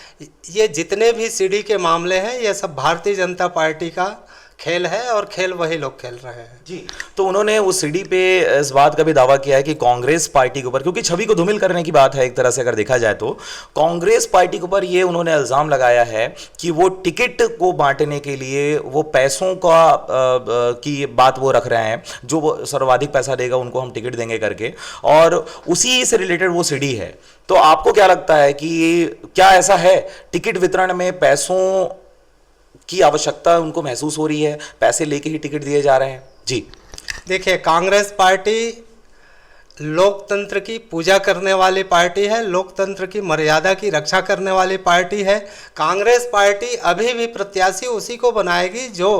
S3: ये जितने भी सीडी के मामले हैं ये सब भारतीय जनता पार्टी का खेल है और खेल वही लोग खेल रहे हैं।
S2: जी, तो उन्होंने उस सीडी पे इस बात का भी दावा किया है कि कांग्रेस पार्टी के ऊपर, क्योंकि छवि को धूमिल करने की बात है एक तरह से अगर देखा जाए, तो कांग्रेस पार्टी के ऊपर ये उन्होंने इल्ज़ाम लगाया है कि वो टिकट को बांटने के लिए वो पैसों का की बात वो रख रहे हैं, जो वो सर्वाधिक पैसा देगा उनको हम टिकट देंगे करके, और उसी से रिलेटेड वो सीडी है। तो आपको क्या लगता है कि क्या ऐसा है टिकट वितरण में पैसों की आवश्यकता उनको महसूस हो रही है, पैसे लेके ही टिकट दिए जा रहे हैं? जी
S3: देखिए, कांग्रेस पार्टी लोकतंत्र की पूजा करने वाली पार्टी है, लोकतंत्र की मर्यादा की रक्षा करने वाली पार्टी है। कांग्रेस पार्टी अभी भी प्रत्याशी उसी को बनाएगी जो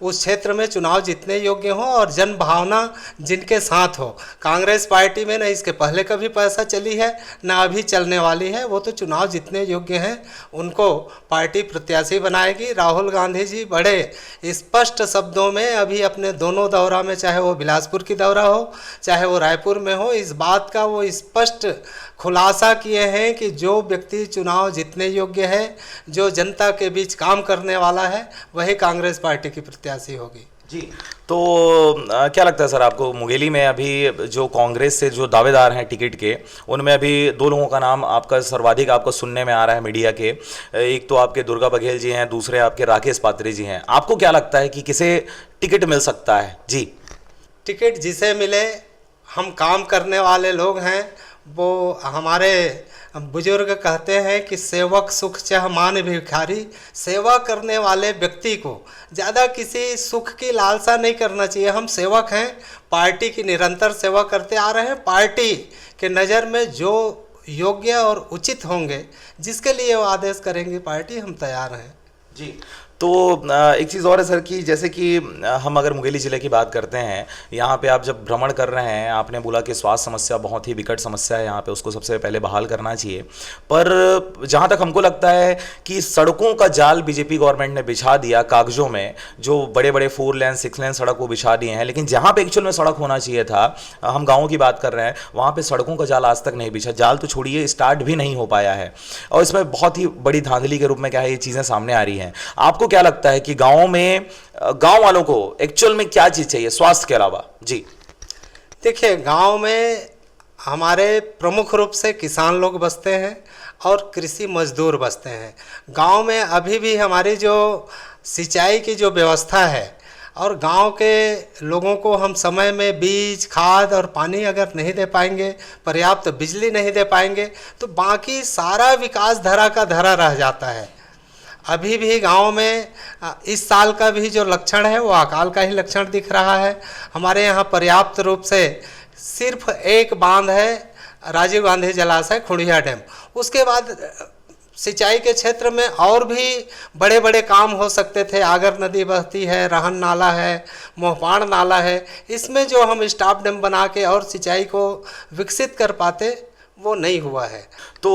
S3: उस क्षेत्र में चुनाव जीतने योग्य हो और जन भावना जिनके साथ हो। कांग्रेस पार्टी में न इसके पहले कभी पैसा चली है, न अभी चलने वाली है। वो तो चुनाव जीतने योग्य हैं, उनको पार्टी प्रत्याशी बनाएगी। राहुल गांधी जी बड़े स्पष्ट शब्दों में अभी अपने दोनों दौरा में, चाहे वो बिलासपुर की दौरा हो चाहे वो रायपुर में हो, इस बात का वो स्पष्ट खुलासा किए हैं कि जो व्यक्ति चुनाव जीतने योग्य है, जो जनता के बीच काम करने वाला है, वही कांग्रेस पार्टी की प्रत्याशी होगी।
S2: जी, तो क्या लगता है सर आपको, मुंगेली में अभी जो कांग्रेस से जो दावेदार हैं टिकट के, उनमें अभी 2 लोगों का नाम आपका सर्वाधिक आपको सुनने में आ रहा है मीडिया के। एक तो आपके दुर्गा बघेल जी हैं, दूसरे आपके राकेश पात्रे जी हैं। आपको क्या लगता है कि किसे टिकट मिल सकता है? जी,
S3: टिकट जिसे मिले, हम काम करने वाले लोग हैं। वो हमारे बुजुर्ग कहते हैं कि सेवक सुख चाह मान भिखारी। सेवा करने वाले व्यक्ति को ज़्यादा किसी सुख की लालसा नहीं करना चाहिए। हम सेवक हैं, पार्टी की निरंतर सेवा करते आ रहे हैं। पार्टी के नज़र में जो योग्य और उचित होंगे, जिसके लिए वो आदेश करेंगे पार्टी, हम तैयार हैं।
S2: जी, तो एक चीज़ और है सर कि जैसे कि हम अगर मुंगेली ज़िले की बात करते हैं, यहाँ पे आप जब भ्रमण कर रहे हैं, आपने बोला कि स्वास्थ्य समस्या बहुत ही विकट समस्या है यहाँ पे, उसको सबसे पहले बहाल करना चाहिए। पर जहाँ तक हमको लगता है कि सड़कों का जाल बीजेपी गवर्नमेंट ने बिछा दिया कागजों में, जो बड़े बड़े 4 लेन 6 लेन सड़क वो बिछा दिए हैं, लेकिन जहाँ पे एक्चुअल में सड़क होना चाहिए था, हम गाँवों की बात कर रहे हैं, वहाँ पर सड़कों का जाल आज तक नहीं बिछा। जाल तो छोड़िए, स्टार्ट भी नहीं हो पाया है, और इसमें बहुत ही बड़ी धांधली के रूप में क्या है ये चीज़ें सामने आ रही हैं। आपको क्या लगता है कि गांव में, गांव वालों को एक्चुअल में क्या चीज चाहिए स्वास्थ्य के अलावा? जी
S3: देखिए, गांव में हमारे प्रमुख रूप से किसान लोग बसते हैं और कृषि मजदूर बसते हैं। गांव में अभी भी हमारी जो सिंचाई की जो व्यवस्था है, और गांव के लोगों को हम समय में बीज, खाद और पानी अगर नहीं दे पाएंगे, पर्याप्त बिजली नहीं दे पाएंगे, तो बाकी सारा विकास धरा का धरा रह जाता है। अभी भी गांव में इस साल का भी जो लक्षण है वो अकाल का ही लक्षण दिख रहा है। हमारे यहाँ पर्याप्त रूप से सिर्फ एक बांध है, राजीव गांधी जलाशय खुड़िया डैम। उसके बाद सिंचाई के क्षेत्र में और भी बड़े बड़े काम हो सकते थे। आगर नदी बहती है, रहन नाला है, मोहपाड़ नाला है। इसमें जो हम स्टॉप डैम बना के और सिंचाई को विकसित कर पाते, वो नहीं हुआ है।
S2: तो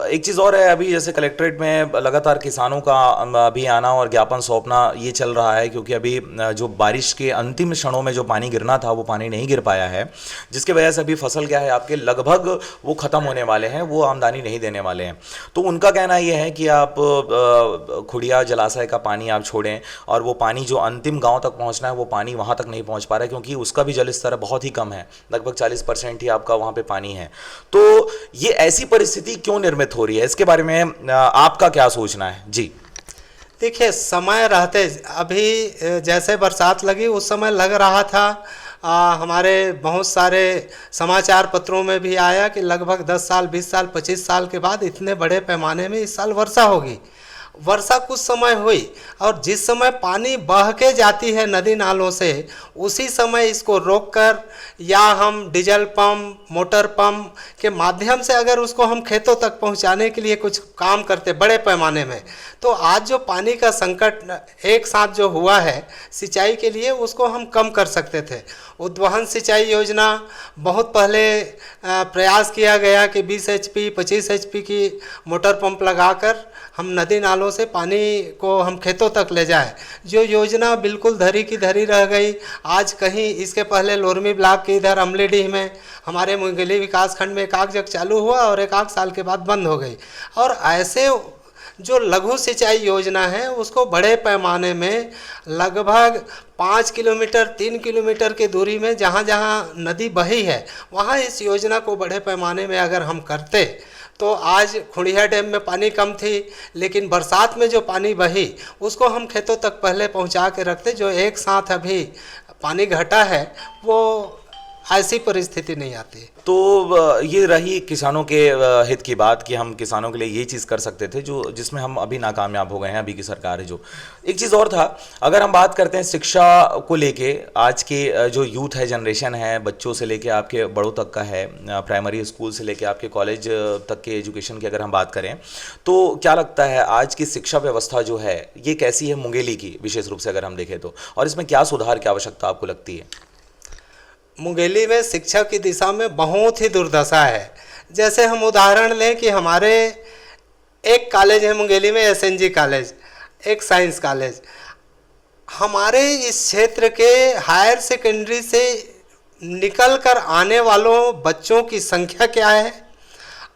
S2: एक चीज़ और है, अभी जैसे कलेक्ट्रेट में लगातार किसानों का अभी आना और ज्ञापन सौंपना ये चल रहा है, क्योंकि अभी जो बारिश के अंतिम क्षणों में जो पानी गिरना था वो पानी नहीं गिर पाया है, जिसके वजह से अभी फसल क्या है आपके लगभग वो ख़त्म होने वाले हैं, वो आमदनी नहीं देने वाले हैं। तो उनका कहना ये है कि आप खुड़िया जलाशय का पानी आप छोड़ें, और वो पानी जो अंतिम गाँव तक पहुँचना है वो पानी वहाँ तक नहीं पहुँच पा रहा है, क्योंकि उसका भी जल स्तर बहुत ही कम है, लगभग 40% ही आपका वहाँ पर पानी है। तो ये ऐसी परिस्थिति क्यों निर्मित हो रही है, इसके बारे में आपका क्या सोचना है? जी
S3: देखिए, समय रहते, अभी जैसे बरसात लगी उस समय लग रहा था, हमारे बहुत सारे समाचार पत्रों में भी आया कि लगभग 10 साल, 20 साल, 25 साल के बाद इतने बड़े पैमाने में इस साल वर्षा होगी। वर्षा कुछ समय हुई और जिस समय पानी बह के जाती है नदी नालों से, उसी समय इसको रोककर या हम डीजल पंप, मोटर पंप के माध्यम से अगर उसको हम खेतों तक पहुंचाने के लिए कुछ काम करते बड़े पैमाने में, तो आज जो पानी का संकट एक साथ जो हुआ है सिंचाई के लिए, उसको हम कम कर सकते थे। उद्वहन सिंचाई योजना बहुत पहले प्रयास किया गया कि 20 HP 25 HP की मोटर पंप लगाकर हम नदी नालों से पानी को हम खेतों तक ले जाएं। जो योजना बिल्कुल धरी की धरी रह गई। आज कहीं इसके पहले लोरमी ब्लॉक के इधर अमलीडीह में हमारे मुंगेली विकास खंड में एक आग जग चालू हुआ और एक आध साल के बाद बंद हो गई। और ऐसे जो लघु सिंचाई योजना है उसको बड़े पैमाने में लगभग 5 किलोमीटर 3 किलोमीटर की दूरी में जहाँ जहाँ नदी बही है वहाँ इस योजना को बड़े पैमाने में अगर हम करते तो आज खुड़िया डैम में पानी कम थी, लेकिन बरसात में जो पानी बही उसको हम खेतों तक पहले पहुँचा के रखते। जो एक साथ अभी पानी घटा है वो ऐसी परिस्थिति नहीं आती।
S2: तो ये रही किसानों के हित की बात कि हम किसानों के लिए ये चीज़ कर सकते थे जो जिसमें हम अभी नाकामयाब हो गए हैं अभी की सरकार है जो। एक चीज़ और था, अगर हम बात करते हैं शिक्षा को लेके, आज के जो यूथ है, जनरेशन है, बच्चों से लेके आपके बड़ों तक का है, प्राइमरी स्कूल से लेके आपके कॉलेज तक के एजुकेशन की अगर हम बात करें तो क्या लगता है आज की शिक्षा व्यवस्था जो है ये कैसी है मुंगेली की, विशेष रूप से अगर हम देखें तो, और इसमें क्या सुधार की आवश्यकता आपको लगती है?
S3: मुंगेली में शिक्षा की दिशा में बहुत ही दुर्दशा है। जैसे हम उदाहरण लें कि हमारे एक कॉलेज है मुंगेली में, SNG कॉलेज, एक साइंस कॉलेज। हमारे इस क्षेत्र के हायर सेकेंडरी से निकल कर आने वालों बच्चों की संख्या क्या है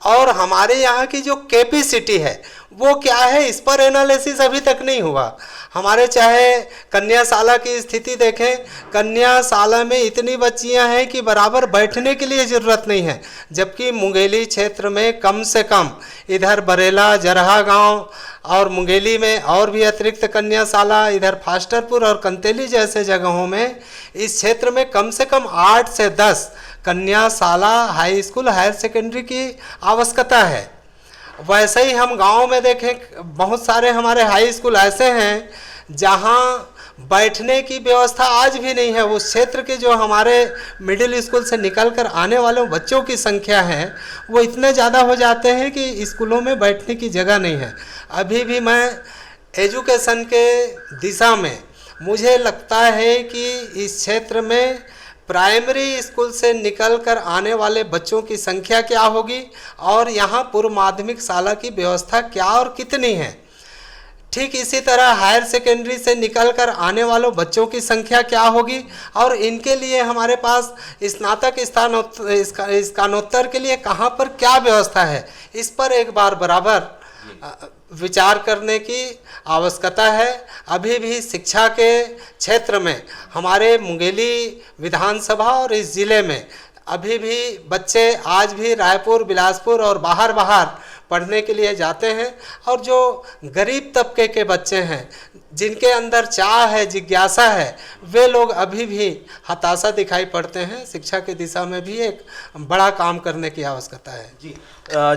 S3: और हमारे यहाँ की जो कैपेसिटी है वो क्या है, इस पर एनालिसिस अभी तक नहीं हुआ। हमारे चाहे कन्याशाला की स्थिति देखें, कन्याशाला में इतनी बच्चियां हैं कि बराबर बैठने के लिए ज़रूरत नहीं है, जबकि मुंगेली क्षेत्र में कम से कम इधर बरेला, जरहा गांव और मुंगेली में और भी अतिरिक्त कन्याशाला, इधर फास्टरपुर और कंतेली जैसे जगहों में इस क्षेत्र में कम से कम 8 से 10 कन्याशाला, हाई स्कूल, हायर सेकेंडरी की आवश्यकता है। वैसे ही हम गांव में देखें, बहुत सारे हमारे हाई स्कूल ऐसे हैं जहां बैठने की व्यवस्था आज भी नहीं है। उस क्षेत्र के जो हमारे मिडिल स्कूल से निकलकर आने वाले बच्चों की संख्या है वो इतने ज़्यादा हो जाते हैं कि स्कूलों में बैठने की जगह नहीं है। अभी भी मैं एजुकेशन के दिशा में मुझे लगता है कि इस क्षेत्र में प्राइमरी स्कूल से निकलकर आने वाले बच्चों की संख्या क्या होगी और यहाँ पूर्व माध्यमिक शाला की व्यवस्था क्या और कितनी है। ठीक इसी तरह हायर सेकेंडरी से निकलकर आने वालों बच्चों की संख्या क्या होगी और इनके लिए हमारे पास स्नातक स्नातकोत्तर के लिए कहाँ पर क्या व्यवस्था है, इस पर एक बार बराबर विचार करने की आवश्यकता है। अभी भी शिक्षा के क्षेत्र में हमारे मुंगेली विधानसभा और इस ज़िले में अभी भी बच्चे आज भी रायपुर, बिलासपुर और बाहर पढ़ने के लिए जाते हैं। और जो गरीब तबके के बच्चे हैं जिनके अंदर चाह है, जिज्ञासा है, वे लोग अभी भी हताशा दिखाई पड़ते हैं। शिक्षा की दिशा में भी एक बड़ा काम करने की आवश्यकता है।
S2: जी,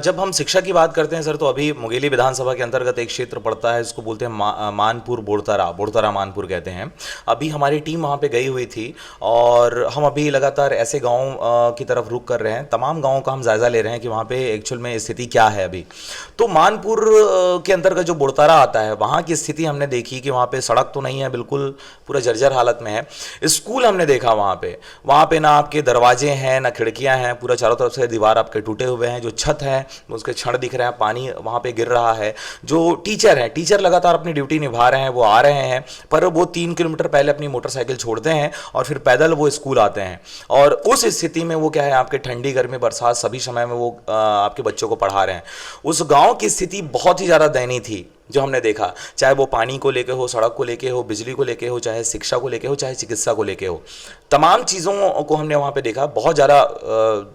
S2: जब हम शिक्षा की बात करते हैं सर, तो अभी मुंगेली विधानसभा के अंतर्गत एक क्षेत्र पड़ता है जिसको बोलते हैं मानपुर बोड़तरा मानपुर कहते हैं। अभी हमारी टीम वहाँ पे गई हुई थी और हम अभी लगातार ऐसे गाँव की तरफ रुख कर रहे हैं। तमाम गाँवों का हम जायज़ा ले रहे हैं कि वहाँ पे एक्चुअल में स्थिति क्या है अभी। तो मानपुर के अंतर्गत जो बोड़तरा आता है वहाँ की स्थिति हमने देखी कि वहाँ पे सड़क तो नहीं है, बिल्कुल पूरा जर्जर हालत में है। स्कूल हमने देखा वहाँ पे ना आपके दरवाजे हैं ना खिड़कियाँ हैं, पूरा चारों तरफ से दीवार आपके टूटे हुए हैं। जो छत है उसके क्षण दिख रहे हैं, पानी वहाँ पे गिर रहा है। जो टीचर लगातार अपनी ड्यूटी निभा रहे हैं, वो आ रहे हैं, पर वो 3 किलोमीटर पहले अपनी मोटरसाइकिल छोड़ते हैं और फिर पैदल वो स्कूल आते हैं। और उस स्थिति में वो क्या है, आपके ठंडी, गर्मी, बरसात सभी समय में वो आपके बच्चों को पढ़ा रहे हैं। उस गाँव की स्थिति बहुत ही ज़्यादा दयनीय थी जो हमने देखा, चाहे वो पानी को लेके हो, सड़क को लेके हो, बिजली को लेके हो, चाहे शिक्षा को लेके हो, चाहे चिकित्सा को लेके हो। तमाम चीज़ों को हमने वहाँ पे देखा, बहुत ज़्यादा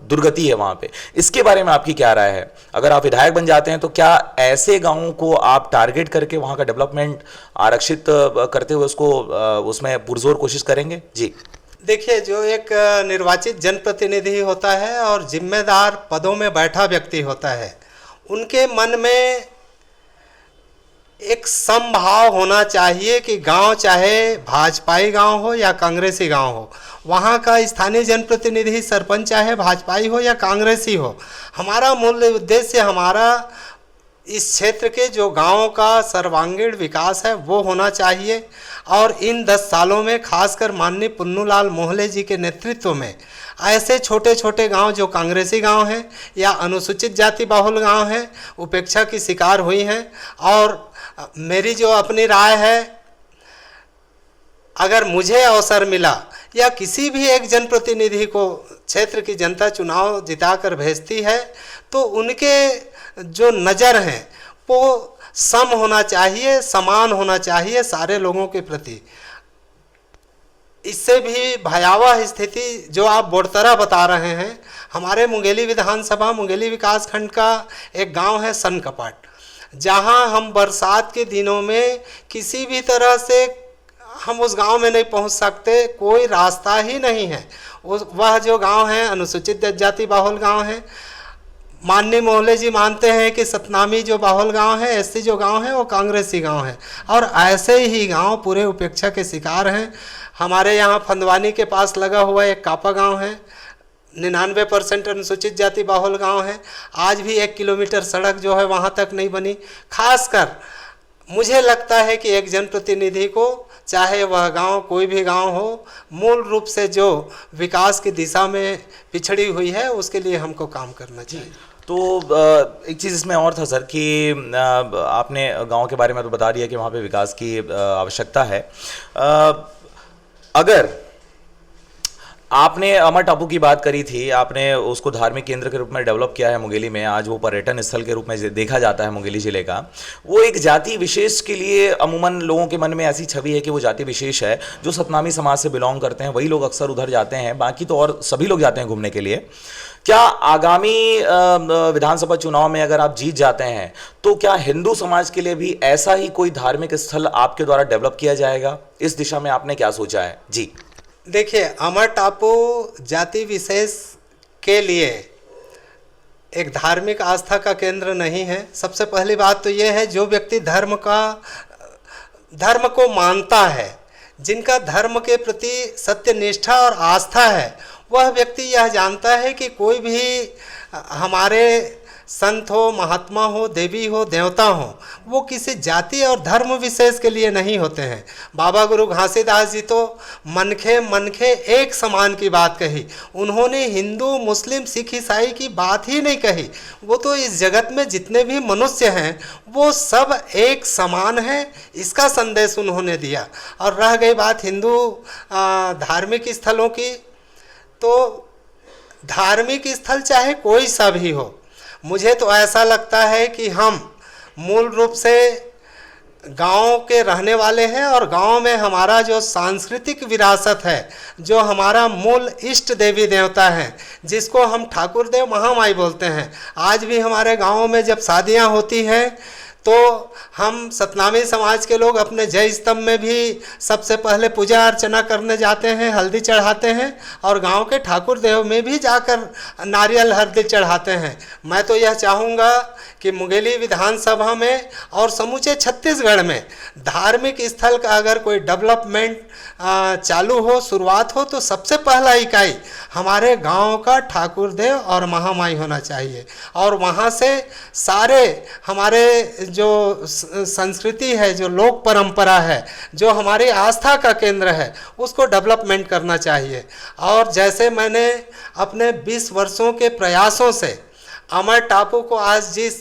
S2: दुर्गति है वहाँ पे। इसके बारे में आपकी क्या राय है? अगर आप विधायक बन जाते हैं तो क्या ऐसे गाँवों को आप टारगेट करके वहाँ का डेवलपमेंट आरक्षित करते हुए उसको उसमें पुरजोर कोशिश करेंगे? जी
S3: देखिए, जो एक निर्वाचित जनप्रतिनिधि होता है और जिम्मेदार पदों में बैठा व्यक्ति होता है, उनके मन में एक समभाव होना चाहिए कि गांव चाहे भाजपाई गांव हो या कांग्रेसी गांव हो, वहाँ का स्थानीय जनप्रतिनिधि सरपंच चाहे भाजपाई हो या कांग्रेसी हो, हमारा मूल उद्देश्य हमारा इस क्षेत्र के जो गांवों का सर्वांगीण विकास है वो होना चाहिए। और इन 10 सालों में खासकर माननीय पुन्नूलाल मोहले जी के नेतृत्व में ऐसे छोटे छोटे गांव जो कांग्रेसी गांव हैं या अनुसूचित जाति बाहुल गांव हैं, उपेक्षा की शिकार हुई हैं। और मेरी जो अपनी राय है, अगर मुझे अवसर मिला या किसी भी एक जनप्रतिनिधि को क्षेत्र की जनता चुनाव जिताकर भेजती है तो उनके जो नज़र हैं वो सम होना चाहिए, समान होना चाहिए सारे लोगों के प्रति। इससे भी भयावह स्थिति जो आप बोड़तरा बता रहे हैं, हमारे मुंगेली विधानसभा मुंगेली विकास खंड का एक गांव है सनकपाट, जहां हम बरसात के दिनों में किसी भी तरह से हम उस गांव में नहीं पहुंच सकते, कोई रास्ता ही नहीं है। वह जो गांव है अनुसूचित जाति बाहुल गांव है। माननीय मोहले जी मानते हैं कि सतनामी जो बाहुल गांव है, एससी जो गांव है वो कांग्रेसी गांव है, और ऐसे ही गांव पूरे उपेक्षा के शिकार हैं। हमारे यहाँ फंदवानी के पास लगा हुआ एक कापा गांव है, 99% अनुसूचित जाति बाहुल गांव है। आज भी 1 किलोमीटर सड़क जो है वहाँ तक नहीं बनी। खासकर मुझे लगता है कि एक जनप्रतिनिधि को, चाहे वह गांव कोई भी गांव हो, मूल रूप से जो विकास की दिशा में पिछड़ी हुई है उसके लिए हमको काम करना चाहिए।
S2: तो एक चीज़ इसमें और था सर कि आपने गांव के बारे में तो बता दिया कि वहाँ पे विकास की आवश्यकता है। अगर आपने अमर टापू की बात करी थी, आपने उसको धार्मिक केंद्र के रूप में डेवलप किया है मुंगेली में, आज वो पर्यटन स्थल के रूप में देखा जाता है मुंगेली ज़िले का। वो एक जाति विशेष के लिए अमूमन लोगों के मन में ऐसी छवि है कि वो जाति विशेष है, जो सतनामी समाज से बिलोंग करते हैं वही लोग अक्सर उधर जाते हैं, बाकी तो और सभी लोग जाते हैं घूमने के लिए। क्या आगामी विधानसभा चुनाव में अगर आप जीत जाते हैं तो क्या हिंदू समाज के लिए भी ऐसा ही कोई धार्मिक स्थल आपके द्वारा डेवलप किया जाएगा? इस दिशा में आपने क्या सोचा है? जी
S3: देखिए, अमर टापू जाति विशेष के लिए एक धार्मिक आस्था का केंद्र नहीं है। सबसे पहली बात तो ये है, जो व्यक्ति धर्म को मानता है, जिनका धर्म के प्रति सत्यनिष्ठा और आस्था है, वह व्यक्ति यह जानता है कि कोई भी हमारे संत हो, महात्मा हो, देवी हो, देवता हो, वो किसी जाति और धर्म विशेष के लिए नहीं होते हैं। बाबा गुरु घासीदास जी तो मनखे एक समान की बात कही। उन्होंने हिंदू, मुस्लिम, सिख, ईसाई की बात ही नहीं कही। वो तो इस जगत में जितने भी मनुष्य हैं वो सब एक समान हैं, इसका संदेश उन्होंने दिया। और रह गई बात हिंदू धार्मिक स्थलों की, तो धार्मिक स्थल चाहे कोई सा भी हो, मुझे तो ऐसा लगता है कि हम मूल रूप से गांव के रहने वाले हैं, और गांव में हमारा जो सांस्कृतिक विरासत है, जो हमारा मूल इष्ट देवी देवता हैं, जिसको हम ठाकुर देव महामाई बोलते हैं। आज भी हमारे गांवों में जब शादियां होती हैं तो हम सतनामी समाज के लोग अपने जय स्तंभ में भी सबसे पहले पूजा अर्चना करने जाते हैं, हल्दी चढ़ाते हैं, और गांव के ठाकुर देव में भी जाकर नारियल हल्दी चढ़ाते हैं। मैं तो यह चाहूँगा कि मुंगेली विधानसभा में और समूचे छत्तीसगढ़ में धार्मिक स्थल का अगर कोई डेवलपमेंट चालू हो, शुरुआत हो, तो सबसे पहला इकाई हमारे गांव का ठाकुर देव और महामाई होना चाहिए। और वहाँ से सारे हमारे जो संस्कृति है, जो लोक परंपरा है, जो हमारी आस्था का केंद्र है, उसको डेवलपमेंट करना चाहिए। और जैसे मैंने अपने 20 वर्षों के प्रयासों से अमर टापू को आज जिस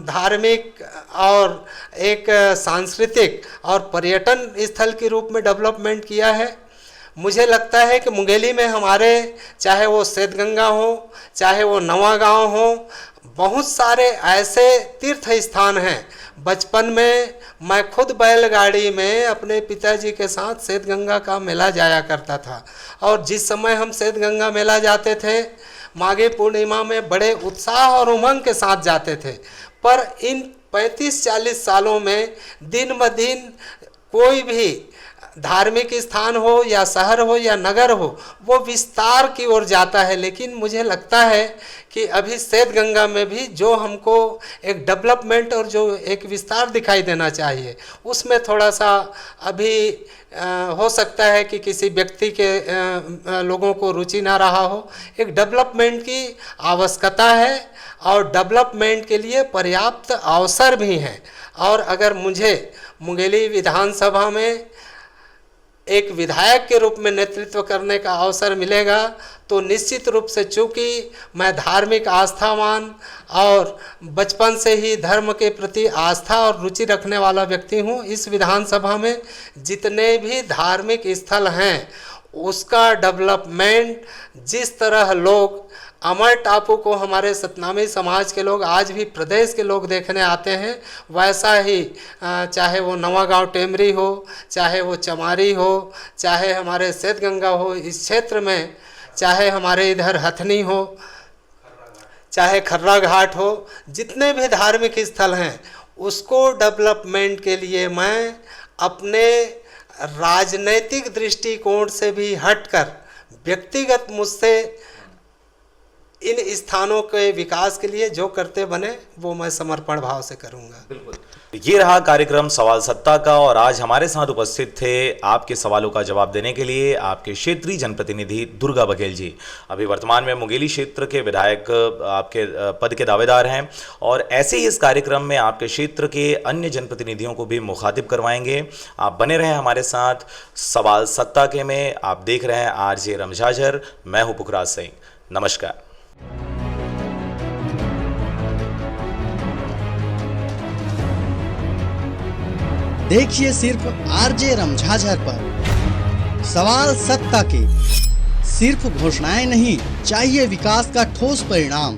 S3: धार्मिक और एक सांस्कृतिक और पर्यटन स्थल के रूप में डेवलपमेंट किया है, मुझे लगता है कि मुंगेली में हमारे, चाहे वो सेतगंगा हो, चाहे वो नवा गांव हो, बहुत सारे ऐसे तीर्थ स्थान हैं। बचपन में मैं खुद बैलगाड़ी में अपने पिताजी के साथ सेतगंगा का मेला जाया करता था, और जिस समय हम सेतगंगा मेला जाते थे, माघी पूर्णिमा में बड़े उत्साह और उमंग के साथ जाते थे। पर इन 35-40 सालों में दिन ब दिन कोई भी धार्मिक स्थान हो या शहर हो या नगर हो, वो विस्तार की ओर जाता है। लेकिन मुझे लगता है कि अभी श्वेतगंगा में भी जो हमको एक डेवलपमेंट और जो एक विस्तार दिखाई देना चाहिए, उसमें थोड़ा सा अभी हो सकता है कि किसी व्यक्ति के लोगों को रुचि ना रहा हो। एक डेवलपमेंट की आवश्यकता है और डेवलपमेंट के लिए पर्याप्त अवसर भी हैं। और अगर मुझे मुंगेली विधानसभा में एक विधायक के रूप में नेतृत्व करने का अवसर मिलेगा तो निश्चित रूप से, चूँकि मैं धार्मिक आस्थावान और बचपन से ही धर्म के प्रति आस्था और रुचि रखने वाला व्यक्ति हूँ, इस विधानसभा में जितने भी धार्मिक स्थल हैं उसका डेवलपमेंट, जिस तरह लोग अमर टापू को हमारे सतनामी समाज के लोग, आज भी प्रदेश के लोग देखने आते हैं, वैसा ही चाहे वो नवागांव टेमरी हो, चाहे वो चमारी हो, चाहे हमारे श्वेतगंगा हो इस क्षेत्र में, चाहे हमारे इधर हथनी हो, चाहे खर्रा घाट हो, जितने भी धार्मिक स्थल हैं उसको डेवलपमेंट के लिए मैं अपने राजनैतिक दृष्टिकोण से भी हटकर व्यक्तिगत मुझसे इन स्थानों के विकास के लिए जो करते बने वो मैं समर्पण भाव से करूंगा।
S2: बिल्कुल। ये रहा कार्यक्रम सवाल सत्ता का, और आज हमारे साथ उपस्थित थे आपके सवालों का जवाब देने के लिए आपके क्षेत्रीय जनप्रतिनिधि दुर्गा बघेल जी। अभी वर्तमान में मुंगेली क्षेत्र के विधायक आपके पद के दावेदार हैं, और ऐसे ही इस कार्यक्रम में आपके क्षेत्र के अन्य जनप्रतिनिधियों को भी मुखातिब करवाएंगे। आप बने रहें हमारे साथ सवाल सत्ता के में। आप देख रहे हैं आरजे रमझाझर। मैं हूँ पुखराज सिंह। नमस्कार।
S1: देखिए सिर्फ आरजे रमझाझर पर सवाल सत्ता के। सिर्फ घोषणाएं नहीं, चाहिए विकास का ठोस परिणाम।